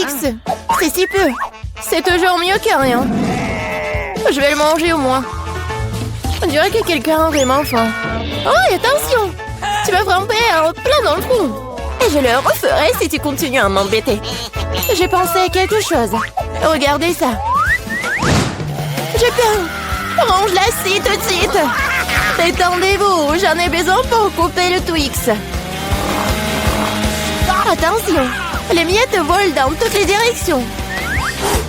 Twix. C'est si peu. C'est toujours mieux que rien. Je vais le manger au moins. On dirait que quelqu'un a vraiment faim. Oh, attention! Tu m'as frappé plein dans le trou. Et je le referai si tu continues à m'embêter. J'ai pensé à quelque chose. Regardez ça. J'ai peur. Range la scie tout de suite. Détendez-vous, j'en ai besoin pour couper le Twix. Attention, les miettes volent dans toutes les directions.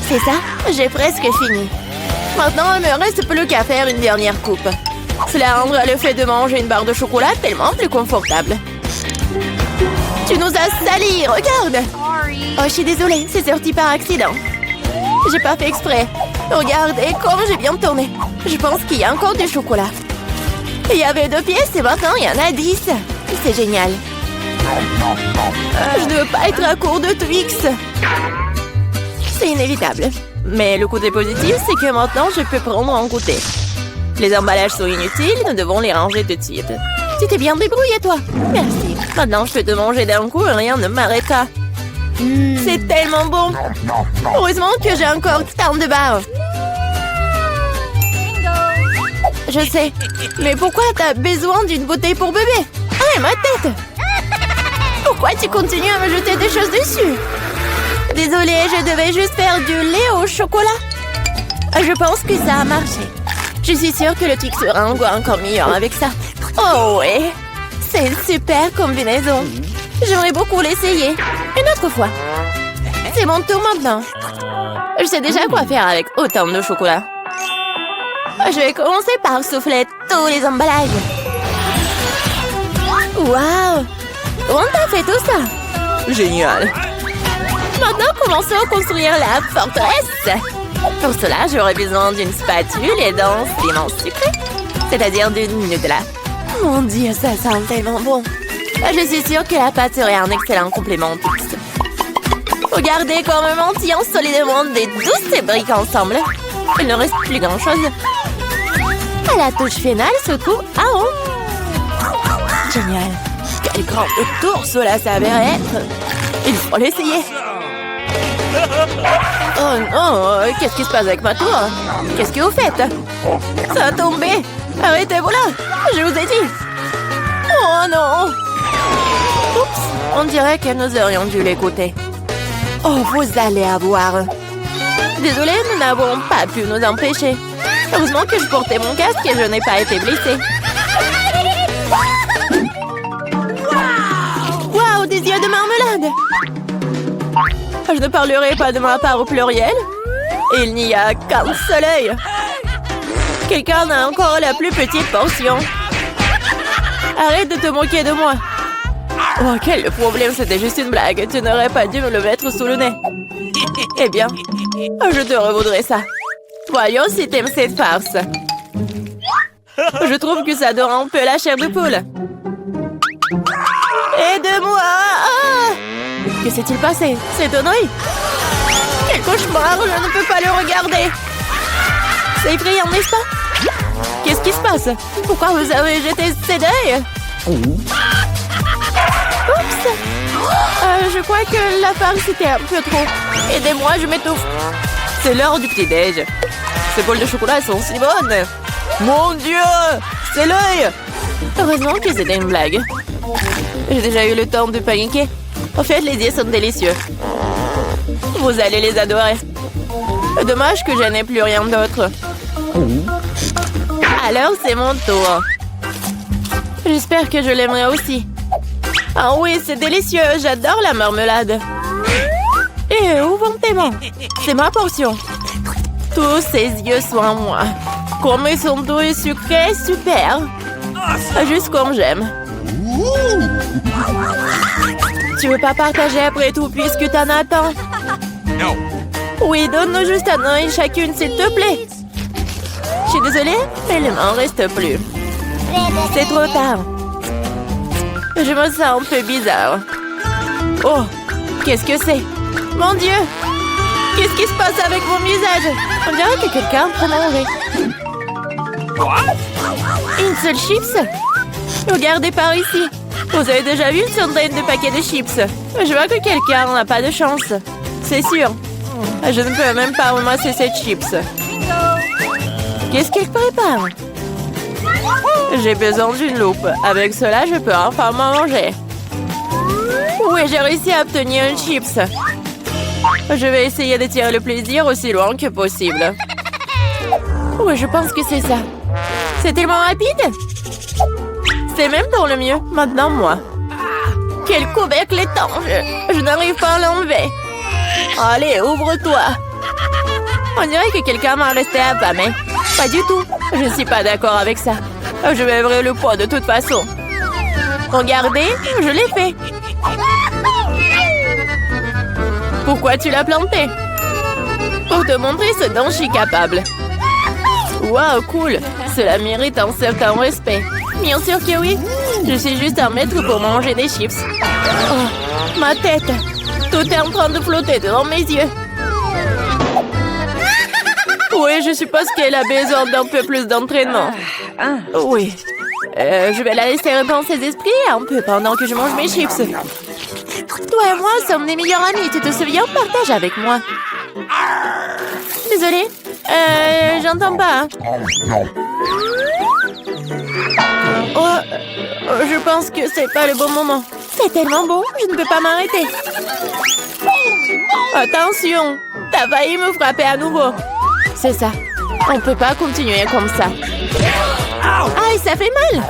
C'est ça, j'ai presque fini. Maintenant, il me reste plus qu'à faire une dernière coupe. Cela rendra le fait de manger une barre de chocolat tellement plus confortable. Tu nous as salis, regarde! Oh, je suis désolée, c'est sorti par accident. J'ai pas fait exprès. Regardez comme j'ai bien tourné. Je pense qu'il y a encore du chocolat. Il y avait 2 pièces et maintenant il y en a 10. C'est génial. Je ne veux pas être à court de Twix. C'est inévitable. Mais le côté positif, c'est que maintenant je peux prendre en goûter. Les emballages sont inutiles, nous devons les ranger tout de suite. Tu t'es bien débrouillé, toi. Merci. Maintenant, je peux te manger d'un coup et rien ne m'arrêtera. C'est tellement bon. Heureusement que j'ai encore tant de barres. Je sais. Mais pourquoi t'as besoin d'une bouteille pour bébé? Ah, ma tête! Pourquoi tu continues à me jeter des choses dessus? Désolée, je devais juste faire du lait au chocolat. Je pense que ça a marché. Je suis sûre que le Twix sera encore meilleur avec ça. Oh ouais, c'est une super combinaison. J'aimerais beaucoup l'essayer. Une autre fois. C'est mon tour maintenant. Je sais déjà quoi faire avec autant de chocolat. Je vais commencer par souffler tous les emballages. Waouh! Comment t'as fait tout ça? Génial. Maintenant, commençons à construire la forteresse. Pour cela, j'aurai besoin d'une spatule et d'un piment sucré, c'est-à-dire d'une Nutella. Mon Dieu, ça sent tellement bon. Je suis sûre que la pâte serait un excellent complément au Twix. Regardez comme mentir solidement des douces briques ensemble. Il ne reste plus grand-chose. À la touche finale, ce coup, génial. Quel grand tour cela s'avérait être. Il faut l'essayer. Oh non, qu'est-ce qui se passe avec ma tour? Qu'est-ce que vous faites? Ça a tombé. Arrêtez-vous là, je vous ai dit. Oh non. Oups, on dirait que nous aurions dû l'écouter. Oh, vous allez avoir. Désolée, nous n'avons pas pu nous empêcher. Heureusement que je portais mon casque et je n'ai pas été blessée. Waouh, des yeux de marmelade. Je ne parlerai pas de ma part au pluriel. Il n'y a qu'un seul œil. Quelqu'un a encore la plus petite portion. Arrête de te moquer de moi. Oh, quel problème, c'était juste une blague. Tu n'aurais pas dû me le mettre sous le nez. Eh bien, je te revaudrai ça. Voyons si t'aimes cette farce. Je trouve que ça dort un peu la chair de poule. Aide-moi! Que s'est-il passé? C'est un œil? Quel cauchemar! Je ne peux pas le regarder! C'est effrayant, n'est-ce pas? Qu'est-ce qui se passe? Pourquoi vous avez jeté ces deuils? Oups! Je crois que la farce était un peu trop. Aidez-moi, je m'étouffe. C'est l'heure du petit-déj. Ces bols de chocolat sont si bonnes. Mon Dieu! C'est l'œil! Heureusement que c'était une blague. J'ai déjà eu le temps de paniquer. En fait, les yeux sont délicieux. Vous allez les adorer. Dommage que je n'ai plus rien d'autre. Alors, c'est mon tour. J'espère que je l'aimerai aussi. Ah oui, c'est délicieux. J'adore la marmelade. Et où vont tes mains? C'est ma portion. Tous ces yeux sont à moi. Comme ils sont doux et sucrés, super. Juste comme j'aime. Tu veux pas partager après tout puisque t'en as tant? Oui, donne-nous juste un œil chacune, s'il te plaît. Je suis désolée, mais il m'en reste plus. C'est trop tard. Je me sens un peu bizarre. Oh, qu'est-ce que c'est? Mon Dieu! Qu'est-ce qui se passe avec mon visage? On dirait que quelqu'un prend à manger. Une seule chips? Regardez par ici. Vous avez déjà vu une centaine de paquets de chips? Je vois que quelqu'un n'a pas de chance. C'est sûr. Je ne peux même pas ramasser cette chips. Qu'est-ce qu'elle prépare? J'ai besoin d'une loupe. Avec cela, je peux enfin manger. Oui, j'ai réussi à obtenir une chips. Je vais essayer de tirer le plaisir aussi loin que possible. Oui, je pense que c'est ça. C'est tellement rapide. C'est même pour le mieux. Maintenant, moi. Quel couvercle étanche. Je n'arrive pas à l'enlever. Allez, ouvre-toi. On dirait que quelqu'un m'a resté affamé. Pas du tout. Je ne suis pas d'accord avec ça. Je vais ouvrir le pot de toute façon. Regardez, je l'ai fait. Pourquoi tu l'as planté? Pour te montrer ce dont je suis capable. Waouh, cool. Cela mérite un certain respect. Bien sûr que oui. Je suis juste un maître pour manger des chips. Oh, ma tête. Tout est en train de flotter devant mes yeux. Oui, je suppose qu'elle a besoin d'un peu plus d'entraînement. Oui. Je vais la laisser reprendre ses esprits un peu pendant que je mange mes chips. Toi et moi sommes des meilleurs amis, tu te souviens? Partage avec moi. Désolée. J'entends pas. Oh, je pense que c'est pas le bon moment. C'est tellement beau, je ne peux pas m'arrêter. Attention, t'as failli me frapper à nouveau. C'est ça. On peut pas continuer comme ça. Aïe, ça fait mal.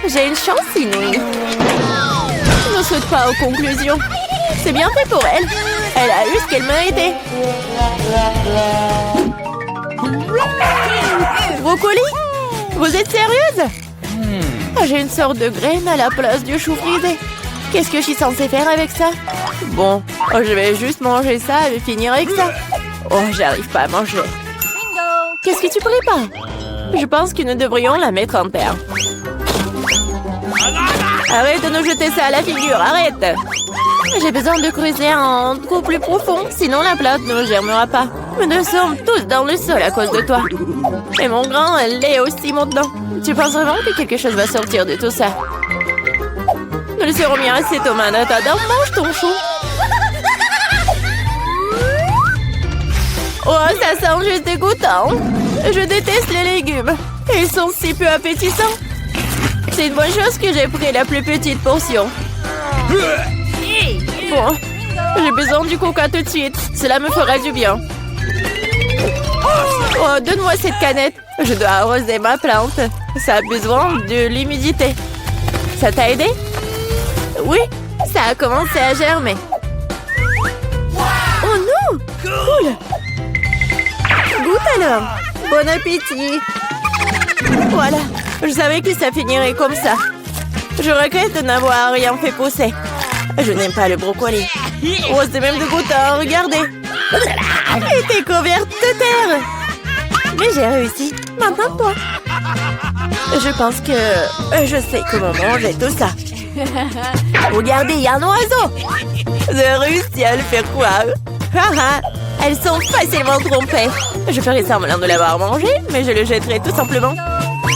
J'ai une chance inouïe. Ne saute pas aux conclusions. C'est bien fait pour elle. Elle a eu ce qu'elle méritait. Brocoli? Vous êtes sérieuse? J'ai une sorte de graine à la place du chou frisé. Qu'est-ce que je suis censée faire avec ça? Bon, je vais juste manger ça et finir avec ça. Oh, j'arrive pas à manger. Qu'est-ce que tu prépares? Je pense que nous devrions la mettre en terre. Arrête de nous jeter ça à la figure, arrête! J'ai besoin de creuser un trou plus profond, sinon la plante ne germera pas. Nous sommes tous dans le sol à cause de toi. Et mon grand, elle l'est aussi maintenant. Tu penses vraiment que quelque chose va sortir de tout ça? Nous le serons bien assez, Thomas. Attends, mange ton chou. Oh, ça sent juste dégoûtant. Je déteste les légumes. Ils sont si peu appétissants. C'est une bonne chose que j'ai pris la plus petite portion. Bon, j'ai besoin du coca tout de suite. Cela me fera du bien. Oh, donne-moi cette canette. Je dois arroser ma plante. Ça a besoin de l'humidité. Ça t'a aidé? Oui, ça a commencé à germer. Oh non! Cool! Goûte alors! Bon appétit! Voilà, je savais que ça finirait comme ça. Je regrette de n'avoir rien fait pousser. Je n'aime pas le brocoli. Oh, c'est même dégoûtant, regardez! Et t'es couverte de terre! Mais j'ai réussi. Maintenant, toi. Je pense que je sais comment manger tout ça. Regardez, il y a un oiseau. J'ai réussi à le faire croire. Elles sont facilement trompées. Je ferai semblant de l'avoir mangé, mais je le jetterai tout simplement.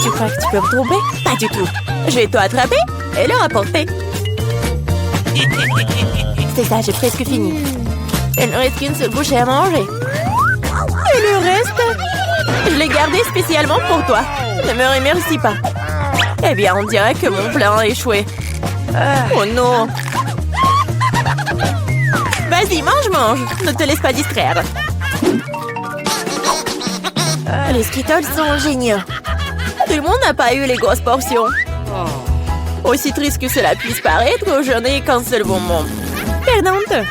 Tu crois que tu peux me tromper? Pas du tout. Je vais tout attraper et le rapporter. C'est ça, j'ai presque fini. Il ne reste qu'une seule bouchée à manger. Et le reste? Je l'ai gardé spécialement pour toi. Ne me remercie pas. Eh bien, on dirait que mon plan a échoué. Oh non! Vas-y, mange! Ne te laisse pas distraire. Les Skittles sont géniaux. Tout le monde n'a pas eu les grosses portions. Aussi triste que cela puisse paraître, je n'ai qu'un seul bonbon. Perdante!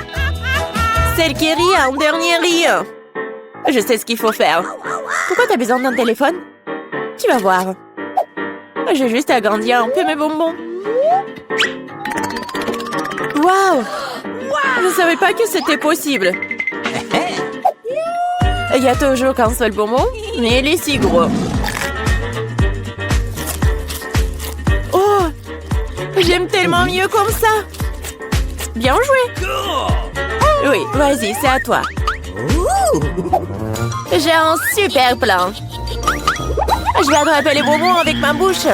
Celle qui rit en dernier rit. Je sais ce qu'il faut faire. Pourquoi t'as besoin d'un téléphone? Tu vas voir. J'ai juste agrandi un peu mes bonbons. Waouh! Je ne savais pas que c'était possible. Il y a toujours qu'un seul bonbon, mais il est si gros. Oh! J'aime tellement mieux comme ça. Bien joué. Oui, vas-y, c'est à toi. J'ai un super plan. Je vais attraper les bonbons avec ma bouche.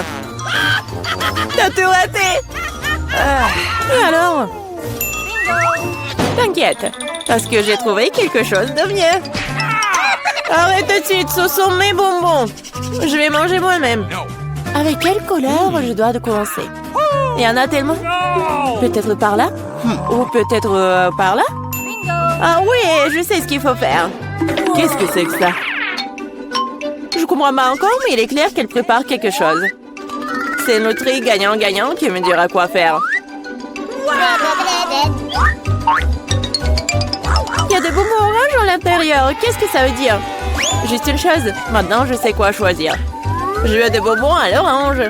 T'as tout raté. Et alors? t'inquiète, parce que j'ai trouvé quelque chose de mieux. Arrête tout de suite, ce sont mes bonbons. Je vais manger moi-même. Avec quelle couleur je dois commencer? Il y en a tellement. Peut-être par là? Ou peut-être par là? Ah oui, je sais ce qu'il faut faire. Qu'est-ce que c'est que ça? Je comprends pas encore, mais il est clair qu'elle prépare quelque chose. C'est notre gagnant-gagnant qui me dira quoi faire. Il y a des bonbons oranges à l'intérieur. Qu'est-ce que ça veut dire? Juste une chose. Maintenant, je sais quoi choisir. Je veux des bonbons à l'orange.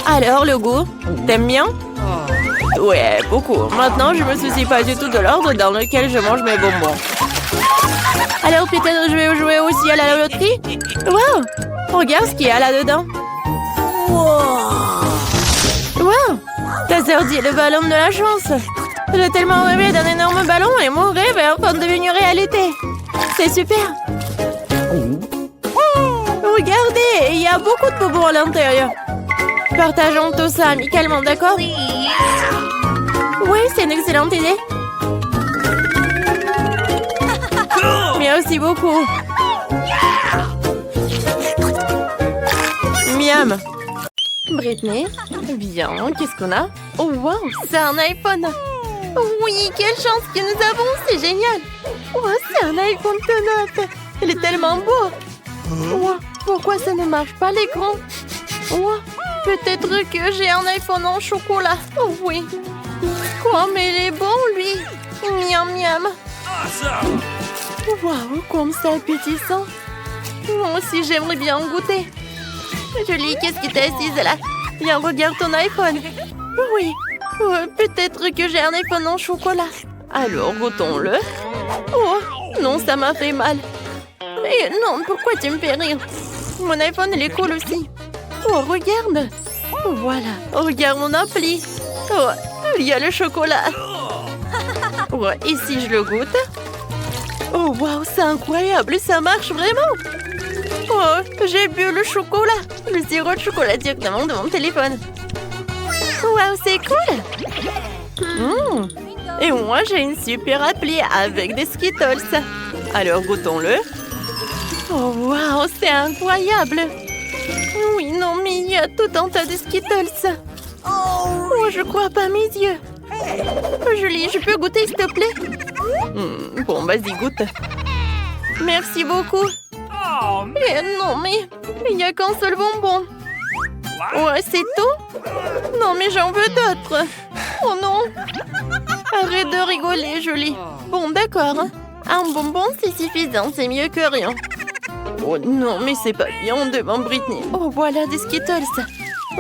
Alors, le goût, t'aimes bien? Ouais, beaucoup. Maintenant, je me soucie pas du tout de l'ordre dans lequel je mange mes bonbons. Alors, peut-être je vais jouer aussi à la loterie? Wow! Regarde ce qu'il y a là-dedans. Wow! T'as sorti le ballon de la chance. J'ai tellement rêvé d'un énorme ballon et mon rêve est en train de devenir réalité. C'est super. Regardez, il y a beaucoup de bonbons à l'intérieur. Partageons tout ça amicalement, d'accord? Oui, c'est une excellente idée. Merci beaucoup. Miam. Britney, bien, qu'est-ce qu'on a? Oh, wow, c'est un iPhone. Oui, quelle chance que nous avons, c'est génial. Oh, c'est un iPhone tout neuf. Il est tellement beau. Oh, pourquoi ça ne marche pas l'écran? Oh, peut-être que j'ai un iPhone en chocolat. Oh oui. Quoi, mais il est bon, lui. Miam, miam. Waouh, comme c'est appétissant. Moi aussi, j'aimerais bien en goûter. Julie, qu'est-ce qui t'est assise là? Viens, regarde ton iPhone. Oui, peut-être que j'ai un iPhone en chocolat. Alors, goûtons-le. Oh, non, ça m'a fait mal. Mais non, pourquoi tu me fais rire? Mon iPhone, il est cool aussi. Oh, regarde. Voilà, regarde mon appli. Oh, il y a le chocolat. Oh, et si je le goûte? Oh, waouh, c'est incroyable, ça marche vraiment. Oh, j'ai bu le chocolat. Le sirop de chocolat directement de mon téléphone. Waouh, c'est cool. Et moi, j'ai une super appli avec des Skittles. Alors, goûtons-le. Oh, waouh, c'est incroyable. Oui, non, mais il y a tout un tas de Skittles. Oh, je crois pas mes yeux. Julie, je peux goûter, s'il te plaît? Bon, vas-y, goûte. Merci beaucoup. Non, mais il n'y a qu'un seul bonbon. Ouais, c'est tout? Non, mais j'en veux d'autres. Oh non. Arrête de rigoler, Julie. Bon, d'accord. Un bonbon, c'est suffisant. C'est mieux que rien. Oh non, mais c'est pas bien devant Britney. Oh, voilà des Skittles.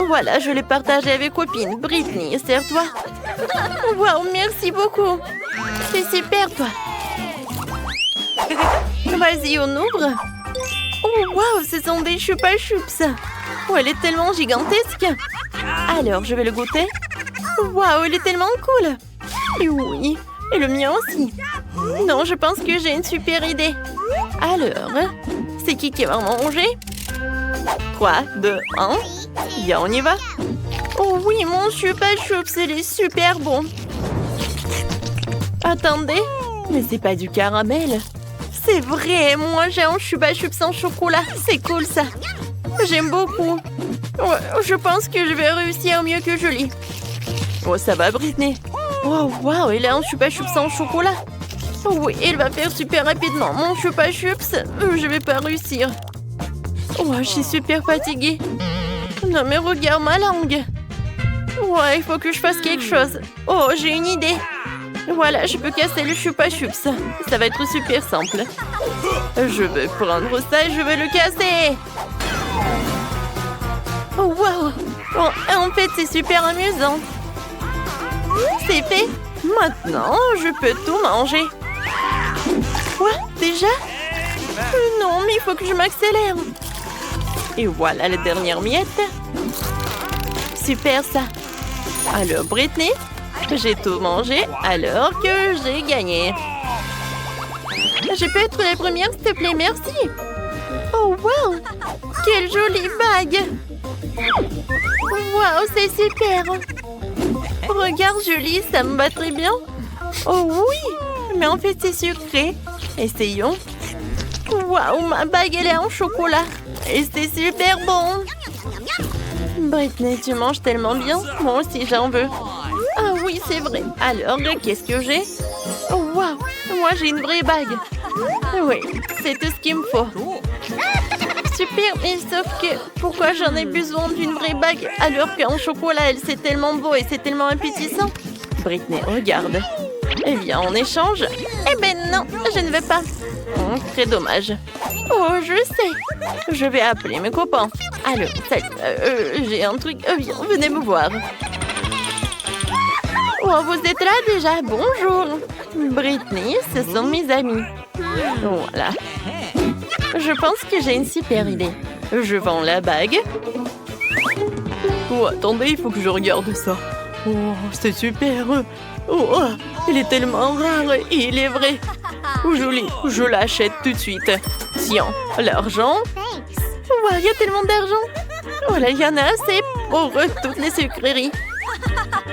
Voilà, je les partage avec copine. Britney, sers-toi. Waouh, merci beaucoup. C'est super, toi. Vas-y, on ouvre. Oh, waouh, ce sont des chupa chups. Oh, elle est tellement gigantesque. Alors, je vais le goûter. Waouh, il est tellement cool. Et oui, et le mien aussi. Non, je pense que j'ai une super idée. Alors, c'est qui va manger? 3, 2, 1. Bien, on y va. Oh oui, mon chupa chups, il est super bon. Attendez, mais c'est pas du caramel. C'est vrai, moi j'ai un chupa chups en chocolat. C'est cool ça. J'aime beaucoup. Ouais, je pense que je vais réussir mieux que Julie. Oh, ça va, Britney. Oh, waouh, il a un chupa chups en chocolat. Oh, oui, il va faire super rapidement. Mon chupa chups, je vais pas réussir. Oh, je suis super fatiguée. Non, mais regarde ma langue. Ouais, il faut que je fasse quelque chose. Oh, j'ai une idée. Voilà, je peux casser le chupa chups. Ça va être super simple. Je vais prendre ça et je vais le casser. Oh, wow. Oh, en fait, c'est super amusant. C'est fait. Maintenant, je peux tout manger. Quoi? Déjà? Non, mais il faut que je m'accélère. Et voilà la dernière miette. Super ça. Alors, Britney, j'ai tout mangé alors que j'ai gagné. Je peux être la première, s'il te plaît, merci. Oh, wow! Quelle jolie bague! Wow, c'est super! Regarde, Julie, ça me va très bien. Oh oui! Mais en fait, c'est sucré. Essayons. Waouh, ma bague, elle est en chocolat. Et c'est super bon. Britney, tu manges tellement bien. Moi aussi, j'en veux. Ah oui, c'est vrai. Alors, qu'est-ce que j'ai? Oh, waouh! Moi, j'ai une vraie bague. Oui, c'est tout ce qu'il me faut. Super, mais sauf que pourquoi j'en ai besoin d'une vraie bague alors qu'en chocolat, elle, c'est tellement beau et c'est tellement appétissant? Britney, regarde. Eh bien, on échange? Eh ben non, je ne veux pas. Oh, très dommage. Oh, je sais. Je vais appeler mes copains. Allô, salut. J'ai un truc. Viens, venez me voir. Oh, vous êtes là déjà? Bonjour. Britney, ce sont mes amis. Voilà. Je pense que j'ai une super idée. Je vends la bague. Oh, attendez, il faut que je regarde ça. Oh, c'est super. Oh, il est tellement rare et il est vrai. Joli, je l'achète tout de suite. Tiens, l'argent. Oh, il y a tellement d'argent. Voilà, il y en a assez pour toutes les sucreries.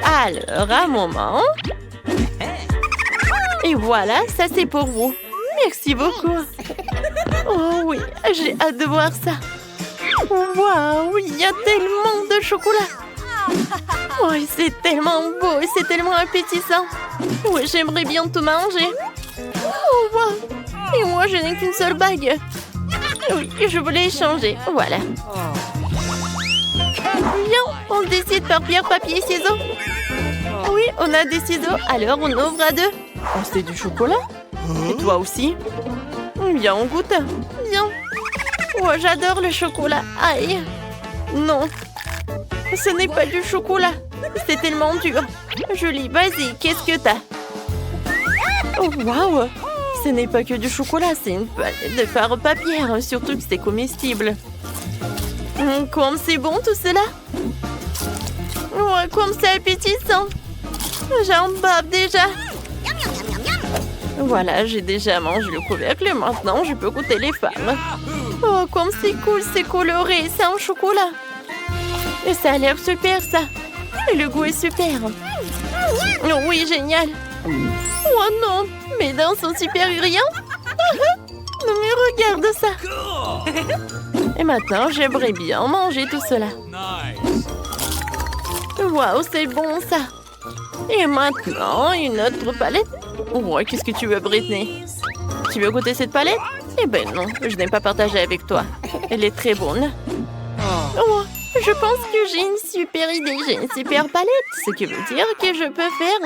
Alors, un moment. Et voilà, ça c'est pour vous. Merci beaucoup. Oh oui, j'ai hâte de voir ça. Waouh, il y a tellement de chocolat. Oh, c'est tellement beau et c'est tellement appétissant. Oui, j'aimerais bien tout manger. Oh, wow. Et moi, je n'ai qu'une seule bague. Oui, je voulais échanger. Voilà. Viens, on décide par pierre, papier, ciseaux. Oui, on a des ciseaux, alors on ouvre à deux. Oh, c'est du chocolat. Et toi aussi? Viens, on goûte. Viens. Oh, j'adore le chocolat. Aïe. Non. Ce n'est pas du chocolat. C'est tellement dur. Julie, vas-y, qu'est-ce que t'as? Oh, waouh. Ce n'est pas que du chocolat, c'est une palette de fard papier. Surtout que c'est comestible. Comme c'est bon tout cela. Oh, comme c'est appétissant. J'en bave déjà. Voilà, j'ai déjà mangé le couvercle. Maintenant, je peux goûter les fards. Oh, comme c'est cool, c'est coloré. C'est en chocolat. Et ça a l'air super, ça. Et le goût est super. Oh oui, génial. Oh non, mes dents sont super brillantes. Non mais regarde ça. Et maintenant, j'aimerais bien manger tout cela. Waouh, c'est bon ça. Et maintenant, une autre palette. Oh, qu'est-ce que tu veux, Britney? Tu veux goûter cette palette? Eh ben non, je n'ai pas partagé avec toi. Elle est très bonne. Oh, je pense que j'ai une super idée. J'ai une super palette. Ce qui veut dire que je peux faire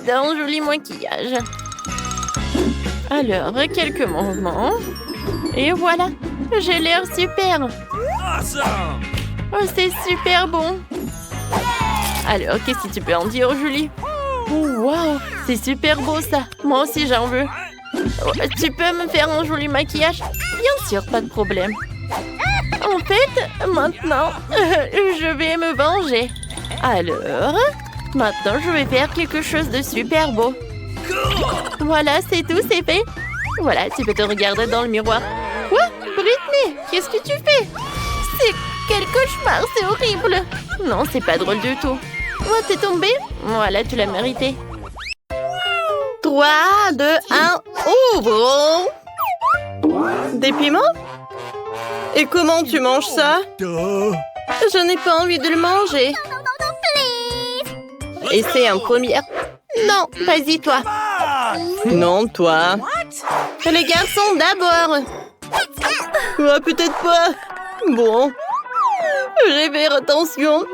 d'un joli maquillage. Alors, quelques mouvements. Et voilà, j'ai l'air super. Oh, c'est super bon. Alors, qu'est-ce que tu peux en dire, Julie? Oh, wow, c'est super beau ça. Moi aussi, j'en veux. Oh, tu peux me faire un joli maquillage? Bien sûr, pas de problème. En fait, maintenant, je vais me venger. Alors, maintenant, je vais faire quelque chose de super beau. Voilà, c'est tout, c'est fait. Voilà, tu peux te regarder dans le miroir. Quoi? Britney, qu'est-ce que tu fais? C'est quel cauchemar, c'est horrible. Non, c'est pas drôle du tout. Oh, t'es tombée? Voilà, tu l'as mérité. 3, 2, 1, ouvre! Des piments? Et comment tu manges ça? Je n'ai pas envie de le manger. Essaie en première. Non, vas-y toi. Non, toi. Les garçons d'abord. Ah, peut-être pas. Bon. Je vais faire attention.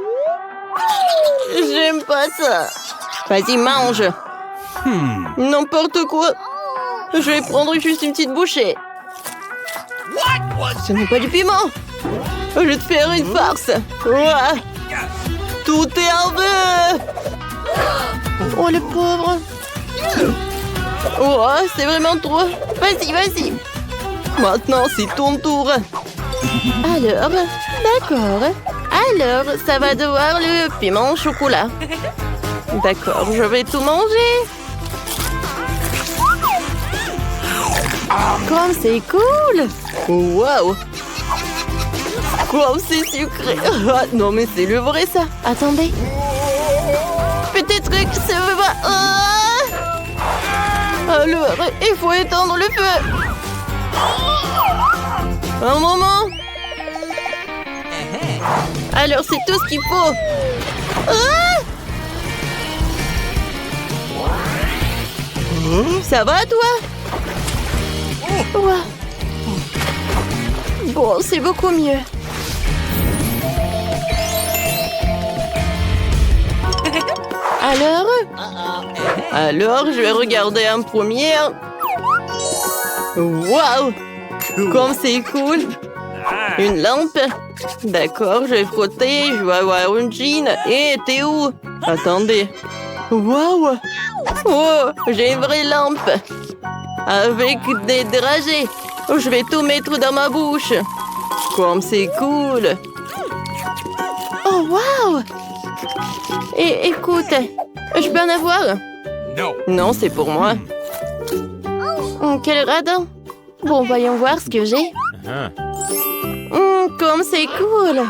J'aime pas ça. Vas-y, mange. N'importe quoi. Je vais prendre juste une petite bouchée. Ce n'est pas du piment. Je vais te faire une farce. Ouah. Tout est en feu. Oh, le pauvre. Oh, c'est vraiment trop. Vas-y, vas-y. Maintenant, c'est ton tour. Alors, d'accord. Alors, ça va devoir le piment au chocolat. D'accord, je vais tout manger. Comme c'est cool. Waouh. Comme c'est sucré. Ah, non, mais c'est le vrai, ça. Attendez. Peut-être que ça va... Alors, il faut éteindre le feu. Un moment. Alors, c'est tout ce qu'il faut. Ah! Ça va, toi? Ouais. Bon, c'est beaucoup mieux. Alors, je vais regarder un premier. Waouh! Comme c'est cool! Une lampe. D'accord, je vais frotter, je vais avoir une jean. Et t'es où? Attendez. Waouh! Oh, j'ai une vraie lampe. Avec des dragées. Je vais tout mettre dans ma bouche. Comme c'est cool! Oh, waouh! Et écoute, je peux en avoir? Non, c'est pour moi. Oh, quel radin! Bon, voyons voir ce que j'ai. Comme c'est cool!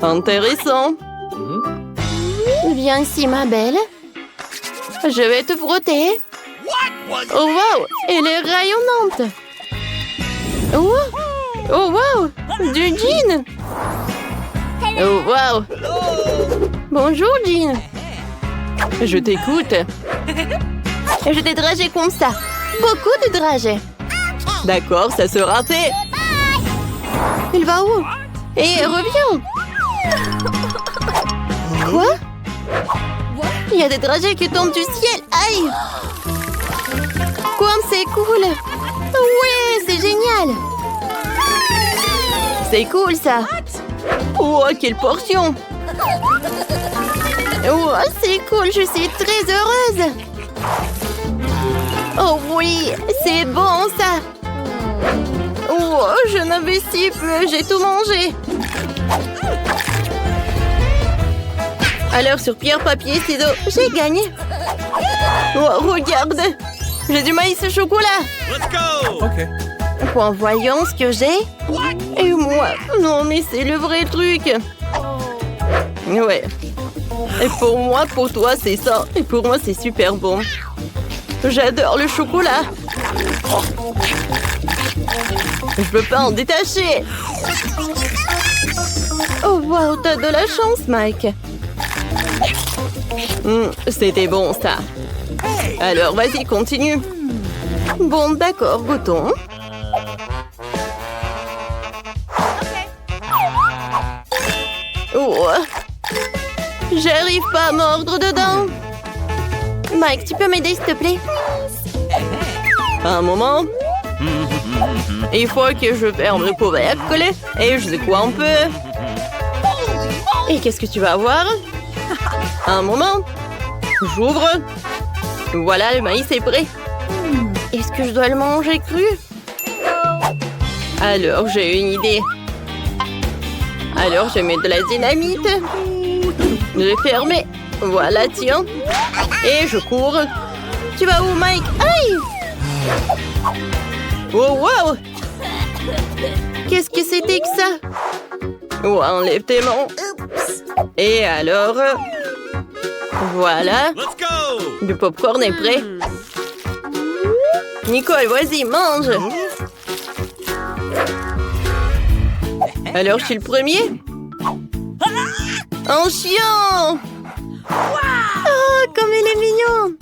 Intéressant! Viens ici, ma belle. Je vais te frotter. Oh, wow! Elle est rayonnante! Oh, wow! Du jean! Oh, wow! Bonjour, Jean. Je t'écoute. Je t'ai dragé comme ça. Beaucoup de dragées. D'accord, ça sera fait. Il va où? Et reviens. Quoi? Il y a des dragées qui tombent du ciel. Aïe! Comme c'est cool. Ouais, c'est génial. C'est cool, ça. Oh, quelle portion! Oh, c'est cool, je suis très heureuse. Oh oui, c'est bon ça. Oh, je n'avais si peu, j'ai tout mangé. Alors sur pierre, papier, ciseaux, j'ai gagné. Oh, regarde, j'ai du maïs au chocolat. Let's go! Okay. Bon, voyons ce que j'ai. Et moi, non mais c'est le vrai truc. Ouais. Et pour moi, pour toi, c'est ça. Et pour moi, c'est super bon. J'adore le chocolat. Je peux pas en détacher. Oh, wow, t'as de la chance, Mike. C'était bon, ça. Alors, vas-y, continue. Bon, d'accord, goûtons. Oh, j'arrive pas à mordre dedans. Mike, tu peux m'aider, s'il te plaît? Un moment. Il faut que je ferme le couvercle et je secoue un peu. Et qu'est-ce que tu vas avoir? Un moment. J'ouvre. Voilà, le maïs est prêt. Est-ce que je dois le manger cru? Alors, j'ai une idée. Alors, je mets de la dynamite. Je vais fermer. Voilà, tiens. Et je cours. Tu vas où, Mike? Aïe! Oh, wow! Qu'est-ce que c'était que ça? Oh, enlève tes mains. Et alors... Voilà. Let's go! Le popcorn est prêt. Nicole, vas-y, mange. Alors, je suis le premier? Un chien! Oh, comme il est mignon!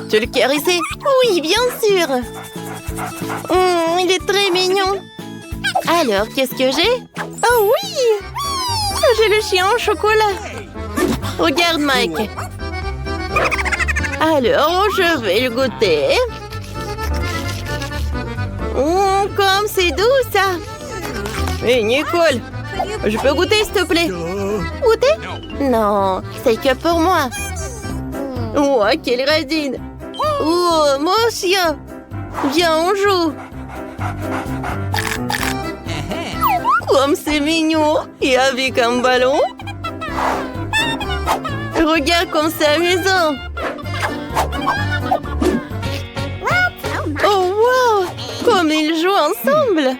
Tu veux le caresser? Oui, bien sûr! Il est très mignon! Alors, qu'est-ce que j'ai? Oh oui! J'ai le chien au chocolat! Regarde, Mike! Alors, je vais le goûter. Comme c'est doux, ça! Hé, Nicole! Je peux goûter, s'il te plaît? Goûter? Non, c'est que pour moi. Oh, quelle radine! Oh, mon chien! Viens, on joue! Comme c'est mignon! Et avec un ballon? Regarde comme c'est amusant! Oh, wow! Comme ils jouent ensemble!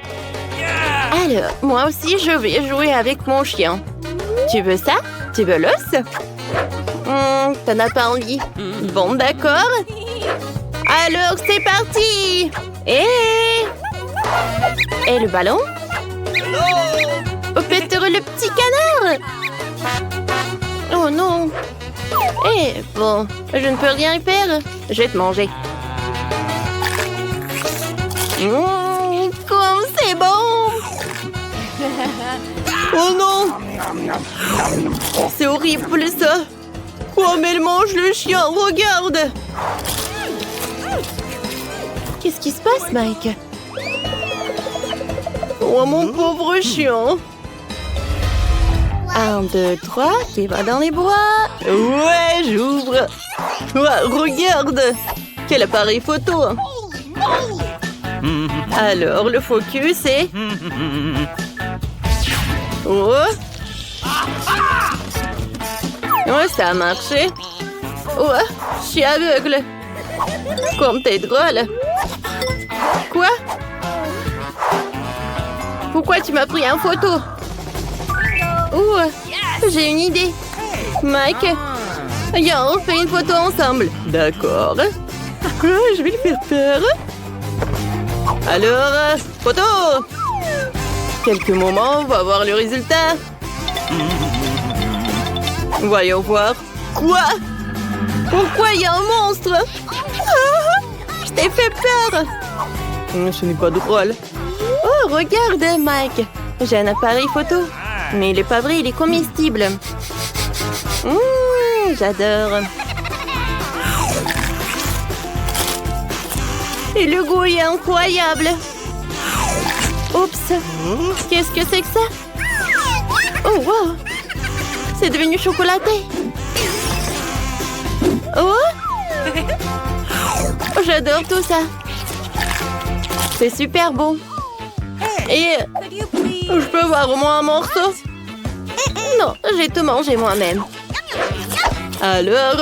Alors, moi aussi, je vais jouer avec mon chien. Tu veux ça? Tu veux l'os? T'en as pas envie? Bon, d'accord. Alors, c'est parti! Et le ballon? Oh, peut-être le petit canard! Oh non! Eh, bon, je ne peux rien faire. Je vais te manger. Comme c'est bon! Oh non! C'est horrible ça! Comme elle mange le chien, regarde! Qu'est-ce qui se passe, Mike? Oh, mon pauvre chien! 1, 2, 3, qui va dans les bois. Ouais, j'ouvre. Ouais, regarde. Quel appareil photo. Alors, le focus est... Oh. Ouais, ça a marché. Ouais, je suis aveugle. Comme t'es drôle. Quoi? Pourquoi tu m'as pris en photo? Oh, j'ai une idée. Mike, viens, on fait une photo ensemble. D'accord. Je vais le faire peur. Alors, photo. Quelques moments, on va voir le résultat. Voyons voir. Quoi? Pourquoi il y a un monstre? Je t'ai fait peur. Ce n'est pas drôle. Oh, regarde, Mike. J'ai un appareil photo. Mais il est pas vrai, il est comestible. J'adore. Et le goût est incroyable. Oups. Qu'est-ce que c'est que ça? Oh, wow. C'est devenu chocolaté. Oh. J'adore tout ça. C'est super bon. Et je peux voir au moins un morceau? Non, j'ai tout mangé moi-même. Alors,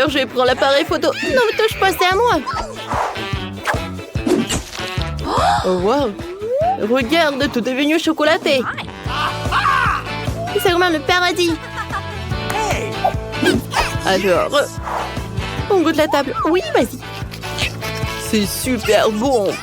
je prends l'appareil photo. Non, me touche pas, c'est à moi. Oh, wow. Regarde, tout est devenu chocolaté. C'est vraiment le paradis. Alors, on goûte la table. Oui, vas-y. C'est super bon.